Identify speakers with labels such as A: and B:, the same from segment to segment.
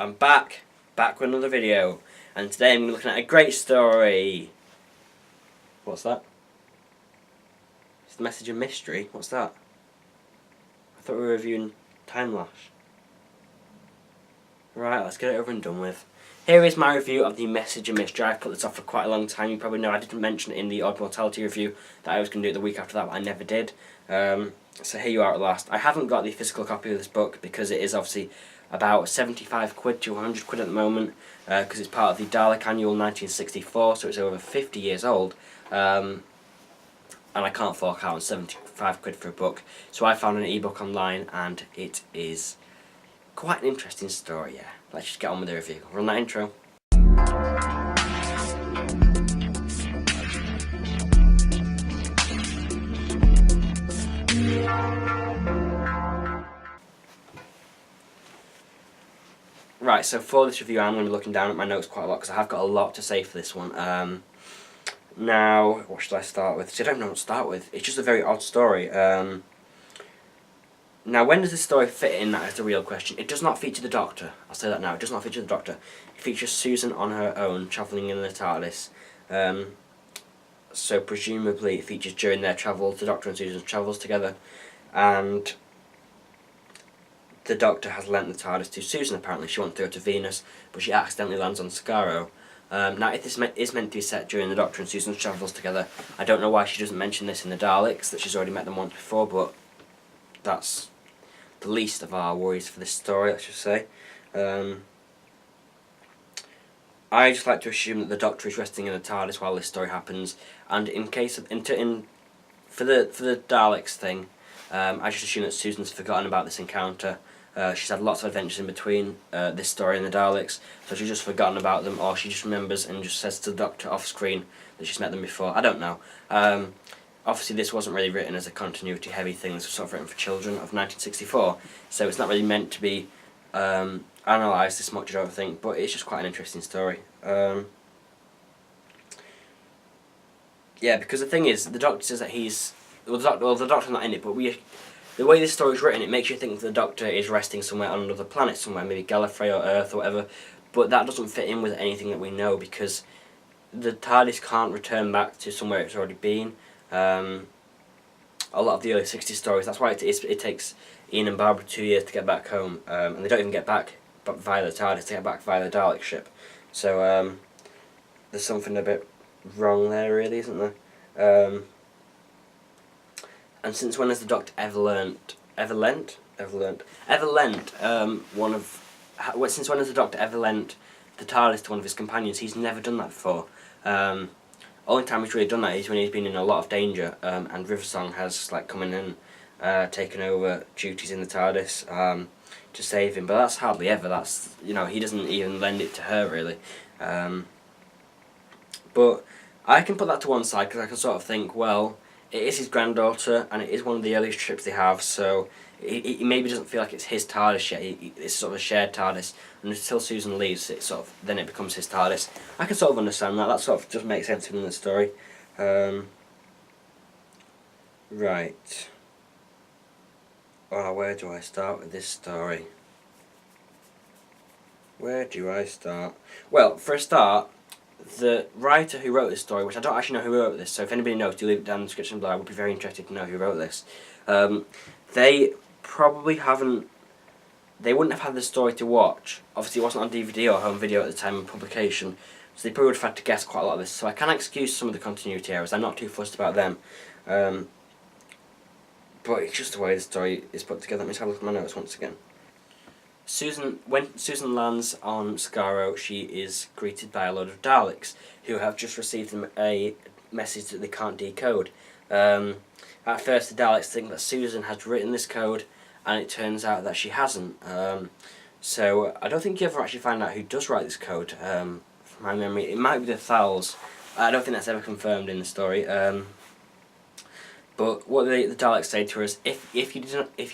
A: I'm back with another video, and today I'm looking at a great story. What's that? It's the Message of Mystery. What's that? I thought we were reviewing Timelash. Right, let's get it over and done with. Here is my review of the Message of Mystery. I've put this off for quite a long time. You probably know I didn't mention it in the Odd Mortality review that I was going to do it the week after that, but I never did. So here you are at last. I haven't got the physical copy of this book because it is obviously about 75 quid to 100 quid at the moment, because it's part of the Dalek Annual 1964, so it's over 50 years old, and I can't fork out on 75 quid for a book, so I found an ebook online, and it is quite an interesting story. Yeah, let's just get on with the review. Run that intro. Right, so for this review I'm going to be looking down at my notes quite a lot because I have got a lot to say for this one. Now, what should I start with? See, I don't know what to start with. It's just a very odd story. Now, when does this story fit in? That is the real question. It does not feature the Doctor. I'll say that now. It does not feature the Doctor. It features Susan on her own, travelling in the TARDIS. So presumably it features during their travels, the Doctor and Susan's travels together, and the Doctor has lent the TARDIS to Susan. Apparently she wants to go to Venus, but she accidentally lands on Skaro. Now, if this is meant to be set during the Doctor and Susan's travels together, I don't know why she doesn't mention this in the Daleks, that she's already met them once before, but that's the least of our worries for this story, let's just say. I just like to assume that the Doctor is resting in the TARDIS while this story happens, and in case of for the Daleks thing, I just assume that Susan's forgotten about this encounter. She's had lots of adventures in between this story and the Daleks, so she's just forgotten about them, or she just remembers and just says to the Doctor off screen that she's met them before. I don't know. Obviously this wasn't really written as a continuity heavy thing. This was sort of written for children of 1964, so it's not really meant to be analysed this much, I don't think, but it's just quite an interesting story. Yeah, because the thing is, the Doctor says that he's... the Doctor's not in it, but the way this story's written, it makes you think the Doctor is resting somewhere on another planet somewhere, maybe Gallifrey or Earth or whatever, but that doesn't fit in with anything that we know, because the TARDIS can't return back to somewhere it's already been. A lot of the early 60s stories, that's why it takes Ian and Barbara 2 years to get back home, and they don't even get back via the TARDIS, they get back via the Dalek ship. So there's something a bit wrong there, really, isn't there? And since when has the Doctor since when has the Doctor ever lent the TARDIS to one of his companions? He's never done that before. Only time he's really done that is when he's been in a lot of danger, and Riversong has come in and taken over duties in the TARDIS to save him. But that's hardly ever. That's, he doesn't even lend it to her, really. But I can put that to one side because I can sort of think, well, it is his granddaughter, and it is one of the earliest trips they have, so he maybe doesn't feel like it's his TARDIS yet. It's sort of a shared TARDIS, and until Susan leaves, then it becomes his TARDIS. I can sort of understand that. That sort of just makes sense in the story. Right. Oh, where do I start with this story? Where do I start? Well, for a start, the writer who wrote this story, which I don't actually know who wrote this, so if anybody knows, do leave it down in the description below. I would be very interested to know who wrote this. They probably they wouldn't have had the story to watch. Obviously it wasn't on DVD or home video at the time of publication, so they probably would have had to guess quite a lot of this, so I can excuse some of the continuity errors. I'm not too fussed about them. But it's just the way the story is put together. Let me just have a look at my notes once again. When Susan lands on Skaro, she is greeted by a load of Daleks who have just received a message that they can't decode. At first the Daleks think that Susan has written this code, and it turns out that she hasn't. So I don't think you ever actually find out who does write this code. From my memory, it might be the Thals. I don't think that's ever confirmed in the story. But what the Daleks say to her is, if you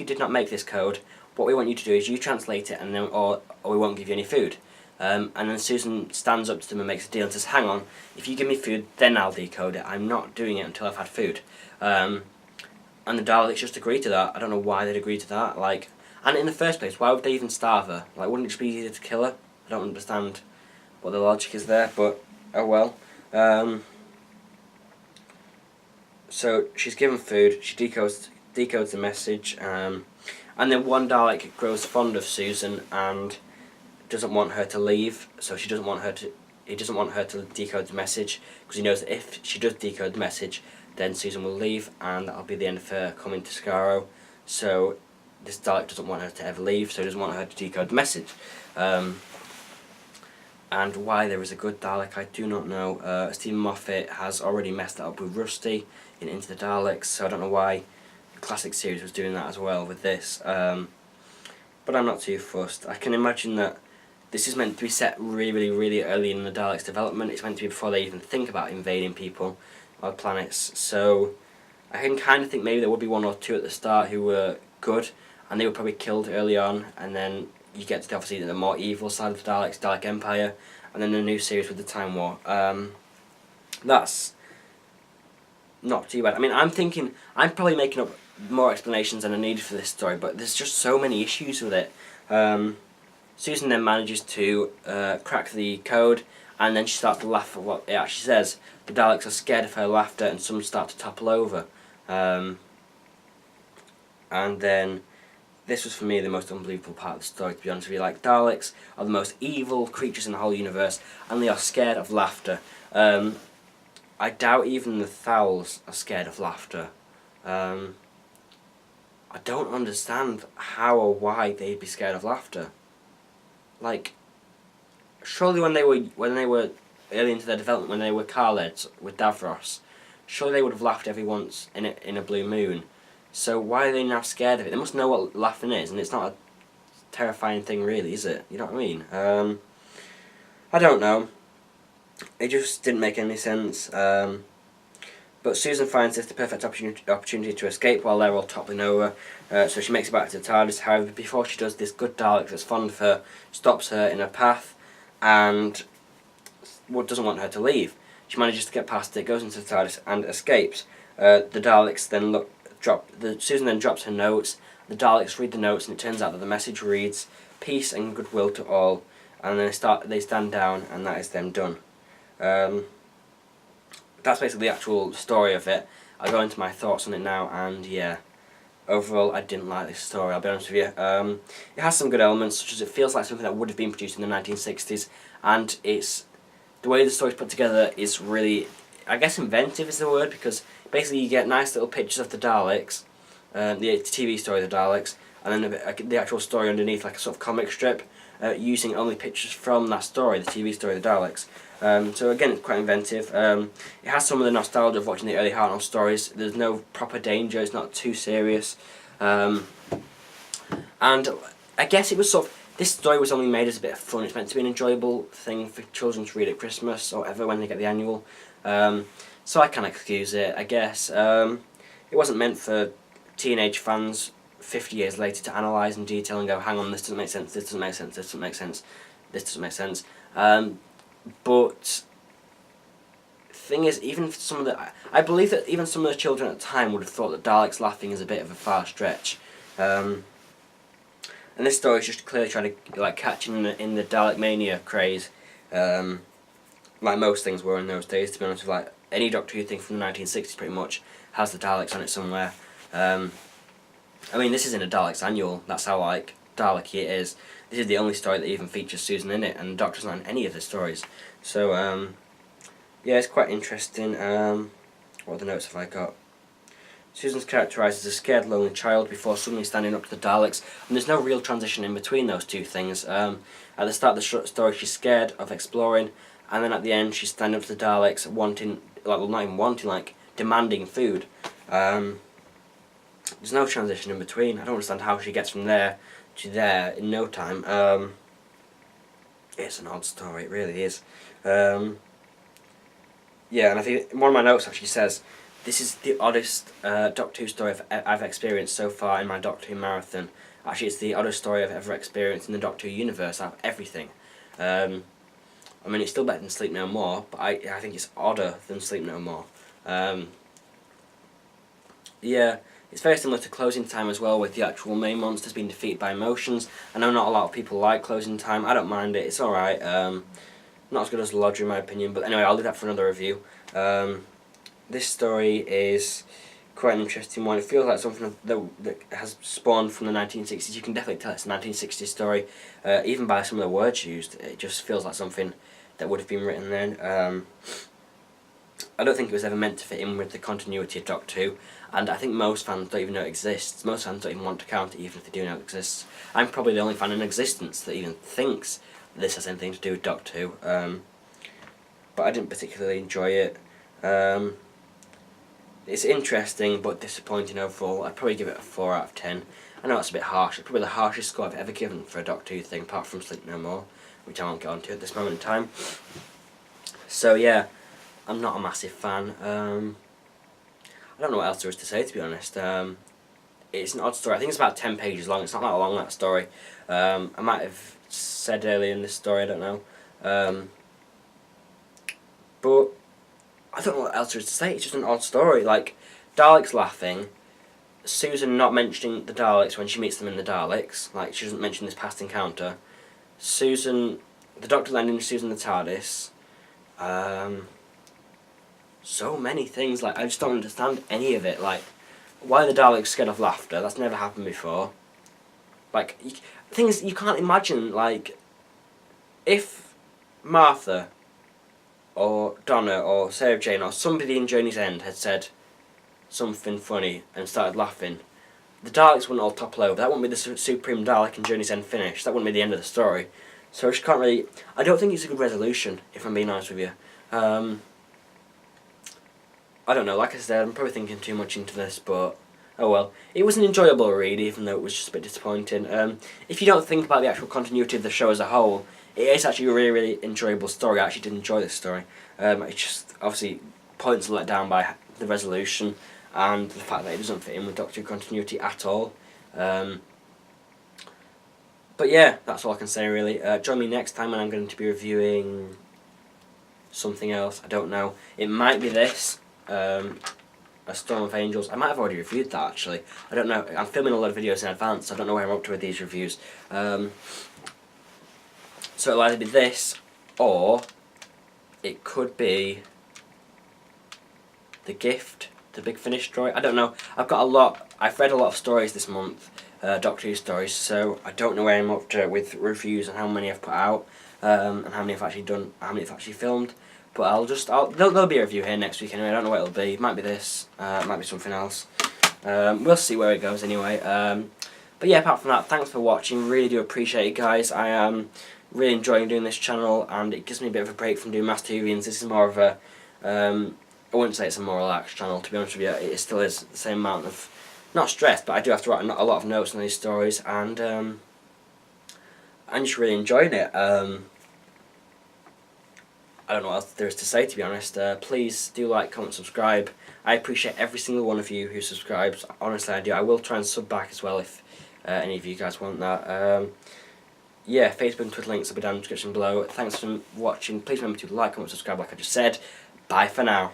A: did not make this code, what we want you to do is you translate it, and then or we won't give you any food. And then Susan stands up to them and makes a deal and says, hang on, if you give me food, then I'll decode it. I'm not doing it until I've had food. And the Daleks just agree to that. I don't know why they'd agree to that. And in the first place, why would they even starve her? Like, wouldn't it just be easier to kill her? I don't understand what the logic is there, but oh well. So she's given food, she decodes the message, and then one Dalek grows fond of Susan and doesn't want her to leave, so he doesn't want her to decode the message, because he knows that if she does decode the message, then Susan will leave, and that'll be the end of her coming to Skaro. So this Dalek doesn't want her to ever leave, so he doesn't want her to decode the message. And why there is a good Dalek, I do not know. Stephen Moffat has already messed that up with Rusty in Into the Daleks, so I don't know why the classic series was doing that as well with this. But I'm not too fussed. I can imagine that this is meant to be set really, really early in the Daleks' development. It's meant to be before they even think about invading people or planets. So I can kind of think maybe there would be one or two at the start who were good, and they were probably killed early on, and then you get to obviously the more evil side of the Daleks, Dalek Empire, and then the new series with the Time War. That's not too bad. I mean, I'm probably making up more explanations than I needed for this story, but there's just so many issues with it. Susan then manages to crack the code, and then she starts to laugh at what it actually says. The Daleks are scared of her laughter, and some start to topple over. And then this was for me the most unbelievable part of the story, to be honest with you. Like, Daleks are the most evil creatures in the whole universe, and they are scared of laughter. I doubt even the Thals are scared of laughter. I don't understand how or why they'd be scared of laughter. Like, surely when they were early into their development, when they were Carleds with Davros, surely they would have laughed every once in a blue moon. So why are they now scared of it? They must know what laughing is, and it's not a terrifying thing really, is it? You know what I mean? I don't know. It just didn't make any sense. But Susan finds this the perfect opportunity to escape while they're all toppling over. So she makes it back to the TARDIS. However, before she does, this good Dalek that's fond of her stops her in her path and doesn't want her to leave. She manages to get past it, goes into the TARDIS and escapes. The Daleks then Susan then drops her notes. The Daleks read the notes, and it turns out that the message reads "Peace and goodwill to all." And then they stand down, and that is them done. That's basically the actual story of it. I'll go into my thoughts on it now, and yeah, overall I didn't like this story, I'll be honest with you. It has some good elements, such as it feels like something that would have been produced in the 1960s, and the way the story's put together is really, I guess inventive is the word, because basically you get nice little pictures of the Daleks, the TV story of the Daleks, and then the actual story underneath, like a sort of comic strip, using only pictures from that story, the TV story of the Daleks. So again, it's quite inventive. It has some of the nostalgia of watching the early Hartnell stories. There's no proper danger, it's not too serious. And I guess it was sort of, this story was only made as a bit of fun. It's meant to be an enjoyable thing for children to read at Christmas or whatever when they get the annual. So I can excuse it, I guess. It wasn't meant for teenage fans 50 years later to analyse in detail and go, hang on, this doesn't make sense, this doesn't make sense, this doesn't make sense, this doesn't make sense. But thing is, even some of the, I believe that even some of the children at the time would have thought that Daleks laughing is a bit of a far stretch. And this story is just clearly trying to like catch in the Dalek mania craze, like most things were in those days. To be honest with you, like any Doctor Who thing from the 1960s, pretty much has the Daleks on it somewhere. I mean, this is in a Daleks annual. That's how like Dalek-y it is. This is the only story that even features Susan in it, and the Doctor's not in any of the stories. So yeah, it's quite interesting. What other notes have I got? Susan's characterised as a scared, lonely child before suddenly standing up to the Daleks, and there's no real transition in between those two things. At the start of the story, she's scared of exploring, and then at the end, she's standing up to the Daleks, wanting, like, well, not even wanting, like, demanding food. There's no transition in between. I don't understand how she gets from there to there in no time. It's an odd story, it really is. Yeah, and I think one of my notes actually says, this is the oddest Doctor Who story I've experienced so far in my Doctor Who marathon. Actually, it's the oddest story I've ever experienced in the Doctor Who universe out of everything. I mean, it's still better than Sleep No More, but I think it's odder than Sleep No More. Yeah, It's very similar to Closing Time as well, with the actual main monsters being defeated by emotions. I know not a lot of people like Closing Time. I don't mind it. It's alright. Not as good as Lodger in my opinion, but anyway, I'll leave that for another review. This story is quite an interesting one. It feels like something that has spawned from the 1960s. You can definitely tell it's a 1960s story, even by some of the words used. It just feels like something that would have been written then. I don't think it was ever meant to fit in with the continuity of Doctor Who, and I think most fans don't even know it exists. Most fans don't even want to count it, even if they do know it exists. I'm probably the only fan in existence that even thinks this has anything to do with Doctor Who, but I didn't particularly enjoy it. It's interesting but disappointing overall. I'd probably give it a 4 out of 10. I know it's a bit harsh. It's probably the harshest score I've ever given for a Doctor Who thing, apart from Sleep No More, which I won't get onto at this moment in time. So yeah, I'm not a massive fan. I don't know what else there is to say, to be honest. It's an odd story. I think it's about 10 pages long. It's not that long, that story. I might have said earlier in this story, I don't know. But I don't know what else there is to say. It's just an odd story. Like, Daleks laughing, Susan not mentioning the Daleks when she meets them in the Daleks. Like, she doesn't mention this past encounter. Susan, the Doctor landing Susan the TARDIS. So many things. Like, I just don't understand any of it. Like, why are the Daleks scared of laughter? That's never happened before. Like, things you can't imagine. Like, if Martha or Donna or Sarah Jane or somebody in Journey's End had said something funny and started laughing, the Daleks wouldn't all topple over. That wouldn't be the Supreme Dalek in Journey's End finish. That wouldn't be the end of the story. So I just can't really... I don't think it's a good resolution, if I'm being honest with you. I don't know, like I said, I'm probably thinking too much into this, but... oh well. It was an enjoyable read, even though it was just a bit disappointing. If you don't think about the actual continuity of the show as a whole, it is actually a really, really enjoyable story. I actually did enjoy this story. It's just, obviously, points are let down by the resolution and the fact that it doesn't fit in with Doctor Who continuity at all. But yeah, that's all I can say really. Join me next time when I'm going to be reviewing something else. I don't know. It might be this. A Storm of Angels. I might have already reviewed that actually. I don't know. I'm filming a lot of videos in advance, so I don't know where I'm up to with these reviews. So it'll either be this, or it could be The Gift, the Big Finish story. I don't know. I've read a lot of stories this month, Doctor Who stories, so I don't know where I'm up to with reviews and how many I've put out, and how many I've actually done, how many I've actually filmed. But there'll be a review here next week anyway. I don't know what it'll be. It might be this, it might be something else. We'll see where it goes anyway. But yeah, apart from that, thanks for watching. Really do appreciate it, guys. I am really enjoying doing this channel, and it gives me a bit of a break from doing Master Whovians. This is more of a, I wouldn't say it's a more relaxed channel, to be honest with you. It still is the same amount of, not stress, but I do have to write a lot of notes on these stories, and I'm just really enjoying it. I don't know what else there is to say, to be honest. Please do like, comment, subscribe. I appreciate every single one of you who subscribes. Honestly, I do. I will try and sub back as well if any of you guys want that. Yeah, Facebook and Twitter links will be down in the description below. Thanks for watching. Please remember to like, comment, subscribe like I just said. Bye for now.